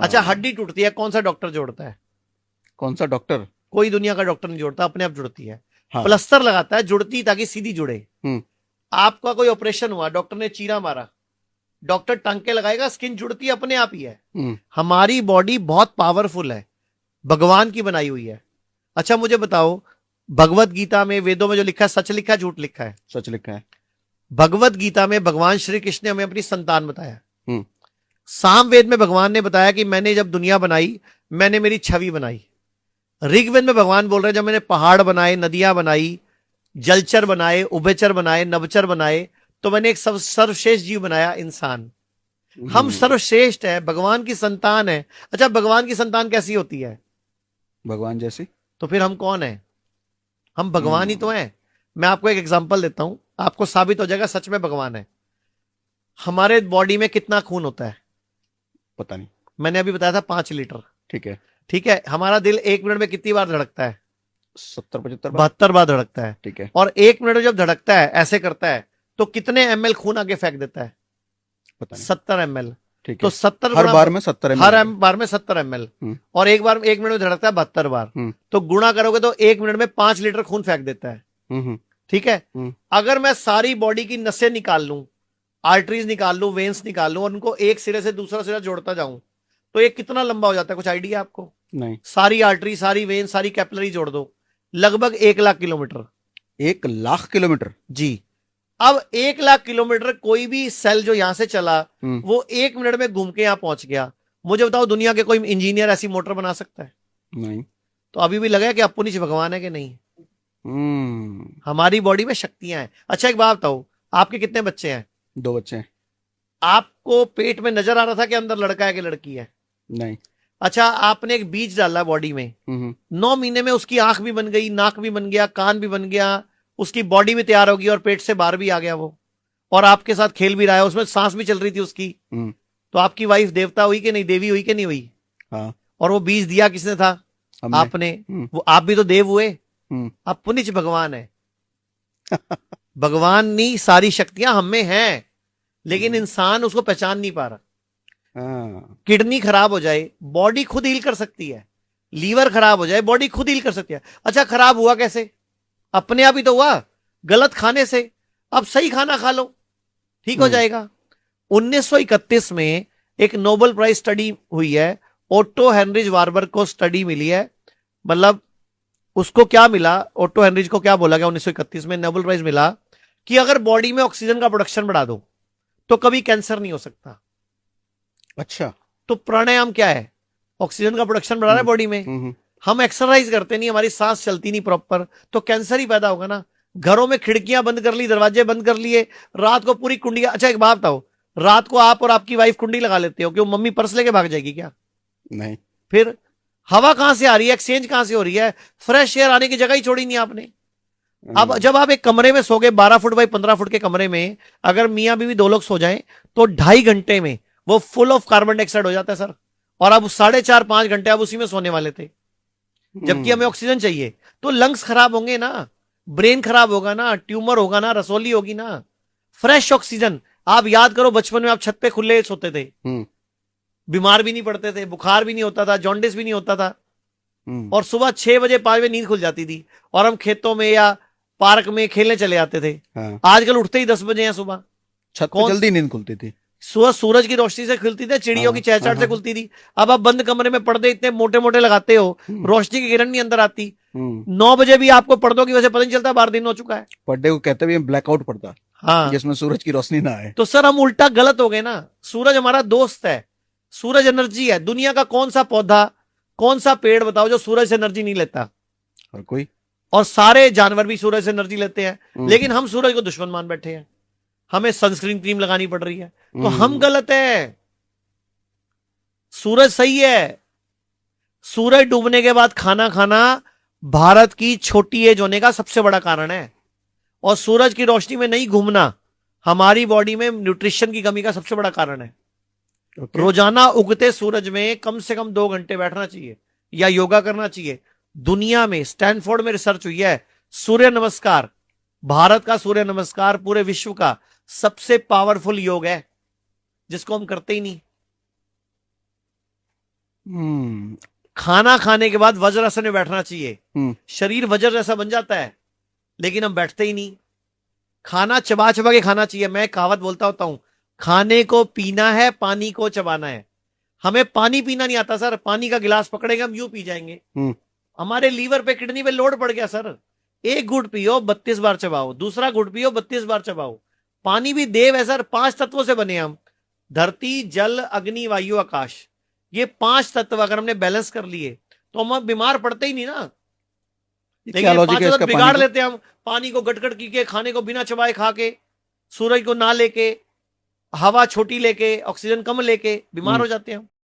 अच्छा, हाँ। हड्डी टूटती है, कौन सा डॉक्टर जोड़ता है? कौन सा डॉक्टर? कोई दुनिया का डॉक्टर नहीं जोड़ता, अपने आप जुड़ती है। हाँ। प्लस्तर लगाता है जुड़ती, ताकि सीधी जुड़े। हम्म। आपका कोई ऑपरेशन हुआ, डॉक्टर ने चीरा मारा, डॉक्टर टांके लगाएगा, स्किन जुड़ती है अपने आप ही है। हम्म। हमारी बॉडी बहुत पावरफुल है, भगवान की बनाई हुई है। अच्छा मुझे बताओ, भगवत गीता में, वेदों में जो लिखा है, सच लिखा है झूठ लिखा है? सच लिखा है। भगवत गीता में भगवान श्री कृष्ण ने हमें अपनी संतान बताया। हम्म। सामवेद में भगवान ने बताया कि मैंने जब दुनिया बनाई, मैंने मेरी छवि बनाई। ऋग्वेद में भगवान बोल रहे हैं, जब मैंने पहाड़ बनाए, नदियां बनाई, जलचर बनाए, उभयचर बनाए, नवचर बनाए, तो मैंने एक सर्वश्रेष्ठ जीव बनाया, इंसान। हम हम्म। सर्वश्रेष्ठ है, भगवान की संतान है। अच्छा, भगवान की संतान कैसी होती है? भगवान जैसी। तो फिर हम कौन है? हम भगवान ही तो हम्म। हैं। मैं आपको एक एग्जांपल देता हूं, आपको साबित हो जाएगा सच में भगवान है। हमारे बॉडी में कितना खून होता है? पता नहीं। मैंने अभी बताया था 5 लीटर। ठीक है। ठीक है, हमारा दिल 1 मिनट में कितनी बार धड़कता है? 70-75 बार। 72 बार धड़कता है। ठीक है। और 1 मिनट में जब धड़कता है, ऐसे करता है, तो कितने ml खून आगे फेंक देता है? पता नहीं। 70 ml। ठीक तो है। 70 हर गुणा, बार में 70 ml हर होगा। बार में 70 ml। हम्म। और एक बार 1 मिनट में धड़कता है 72 बार। हम्म। तो गुणा करोगे तो 1 मिनट में 5 लीटर खून फेंक देता है। हम्म। ठीक है। हम्म। अगर मैं सारी बॉडी की नसें निकाल लूं, आर्टरीज निकाल लूं, वेन्स निकाल लूं, और उनको एक सिरे से दूसरा सिरा जोड़ता जाऊं, तो ये कितना लंबा हो जाता है? कुछ आइडिया आपको? नहीं। सारी आर्टरी, सारी वेन, सारी कैपिलरी जोड़ दो, लगभग 1 लाख किलोमीटर। 1 लाख किलोमीटर। जी। अब 1 लाख किलोमीटर कोई भी सेल जो यहां से चला, हम्म। वो 1 मिनट में घूम के यहां पहुंच गया। मुझे बताओ, दुनिया के कोई इंजीनियर ऐसी मोटर बना सकता है? नहीं। तो अभी भी लगा कि अपुनिश भगवान है कि नहीं? हम्म। हमारी बॉडी में शक्तियां हैं। अच्छा एक बात बताओ, आपके कितने बच्चे हैं? 2 बच्चे हैं। आपको पेट में नजर आ रहा था कि अंदर लड़का है कि लड़की है? नहीं। अच्छा, आपने एक बीज डाला बॉडी में, हम्म। 9 महीने में उसकी आंख भी बन गई, नाक भी बन गया, कान भी बन गया, उसकी बॉडी भी तैयार होगी, और पेट से बाहर भी आ गया वो, और आपके साथ खेल भी रहा है, उसमें सांस भी चल रही थी उसकी। हम्म। तो आपकी वाइफ देवता हुई कि नहीं, देवी हुई कि नहीं हुई? हाँ। और वो बीज दिया किसने था? हमने। आपने। हम्म। वो आप भी तो देव हुए। हम्म। आप पुनिच भगवान है। भगवान की सारी शक्तियां हम में हैं, लेकिन हम्म। इंसान उसको पहचान नहीं पा रहा। हाँ। किडनी खराब हो जाए, बॉडी खुद हील कर सकती है। लीवर खराब हो जाए, बॉडी खुद हील कर सकती है। अच्छा, खराब हुआ कैसे? अपने आप ही तो हुआ, गलत खाने से। अब सही खाना खा लो, ठीक हो हम्म। जाएगा। 1931 में एक नोबेल प्राइज स्टडी हुई है, ओटो हेनरिज वार्बर को स्टडी मिली है। मतलब उसको क्या मिला, ओटो हेनरिज को क्या बोला गया 1931 में, नोबेल प्राइज मिला कि अगर बॉडी में ऑक्सीजन का प्रोडक्शन बढ़ा दो, तो कभी कैंसर नहीं हो सकता। अच्छा। तो प्राणायाम क्या है? ऑक्सीजन का प्रोडक्शन बढ़ा रहा है हम्म। बॉडी में। हम्म। हम एक्सरसाइज करते नहीं, हमारी सांस चलती नहीं प्रॉपर, तो कैंसर ही पैदा होगा ना। घरों में खिड़कियां बंद कर ली, दरवाजे बंद कर लिए, रात को पूरी कुंडियां। अच्छा एक बात बताओ, रात को आप और आपकी वाइफ कुंडी लगा लेते हो, क्यों? मम्मी पर्स लेके भाग जाएगी क्या? नहीं। फिर हवा कहां से आ रही है, एक्सचेंज कहां से हो रही है? फ्रेश एयर आने की जगह ही छोड़ी नहीं आपने। अब हम्म। जब आप एक कमरे में सोगे, 12 फुट बाई 15 फुट के कमरे में, अगर मियां बीवी 2 लोग सो जाएं, तो 2.5 घंटे में वो फुल ऑफ कार्बन डाइऑक्साइड हो जाता है सर। और अब 4.5-5 घंटे आप उसी में सोने वाले थे, जबकि हमें हम्म। ऑक्सीजन चाहिए। तो लंग्स खराब होंगे ना, ब्रेन खराब होगा ना, ट्यूमर होगा ना, रसोली होगी ना। Fresh oxygen. आप याद करो, बचपन में आप छत पे खुले सोते थे, हम्म। बीमार भी नहीं पड़ते थे, बुखार भी नहीं होता था, जॉन्डिस भी नहीं होता था, हम्म। और सुबह 6 बजे 5 बजे नींद खुल जाती थी, और हम खेतों में या पार्क में खेलने चले जाते थे। हाँ। आजकल उठते ही 10 बजे हैं सुबह। छत पे कौन? जल्दी नींद खुलती थी। सुबह सूरज की रोशनी से खुलती थी, चिड़ियों की हाँ हाँ चहचहाट से हाँ। खुलती थी। अब आप बंद कमरे में पर्दे इतने मोटे मोटे लगाते हो, हम्म। रोशनी की किरण नहीं अंदर आती। हम्म। 9 बजे भी आपको पर्दों की वजह से पता नहीं चलता बाहर दिन हो चुका है। पढ़ने को कहते भी ब्लैकआउट पड़ता, हाँ। जिसमें सूरज की रोशनी ना आए। तो सर हम उल्टा गलत हो गए ना। सूरज हमारा दोस्त है, सूरज एनर्जी है। दुनिया का कौन सा पौधा, कौन सा पेड़ बताओ जो सूरज से एनर्जी नहीं लेता? और कोई। और सारे जानवर भी सूरज से एनर्जी लेते हैं, हम्म। लेकिन हम सूरज को दुश्मन मान बैठे हैं। हमें सनस्क्रीन क्रीम लगानी पड़ रही है, तो हम हम्म। गलत है, सूरज सही है। सूरज डूबने के बाद खाना खाना भारत की छोटी एज होने का सबसे बड़ा कारण है, और सूरज की रोशनी में नहीं घूमना हमारी बॉडी में न्यूट्रिशन की कमी का सबसे बड़ा कारण है। ओके। रोजाना उगते सूरज में कम से कम 2 घंटे बैठना चाहिए या योगा करना चाहिए। दुनिया में स्टैनफोर्ड में रिसर्च हुई है, सूर्य नमस्कार, भारत का सूर्य नमस्कार पूरे विश्व का सबसे पावरफुल योग है, जिसको हम करते ही नहीं। हम्म खाना खाने के बाद वज्रासन में बैठना चाहिए। हम्म शरीर वज्र जैसा बन जाता है, लेकिन हम बैठते ही नहीं। खाना चबा चबा के खाना चाहिए। मैं कहावत बोलता होता हूं, खाने को पीना है, पानी को चबाना है। हमें पानी पीना नहीं आता सर, पानी का गिलास पकड़ेंगे हम यूं पी जाएंगे। हम्म हमारे लीवर पे, किडनी पे लोड पड़ गया सर। एक घुट पियो 32 बार चबाओ, दूसरा घुट पियो 32 बार चबाओ। पानी भी देव है सर, 5 तत्वों से बने हम। धरती, जल, अग्नि, वायु, आकाश। ये 5 तत्व अगर हमने बैलेंस कर लिए तो हम अब बीमार पड़ते ही नहीं ना। ये लेकिन क्या ये लॉजिक है 5 इसका तत्व पानी बिगाड़ का? लेते हैं हम। पानी को गटगट की के, खाने को बिना चबाए खा के, सूरज को ना लेके, हवा छोटी लेके, ऑक्सीजन कम लेके बीमार हम्म हो जाते हैं हम।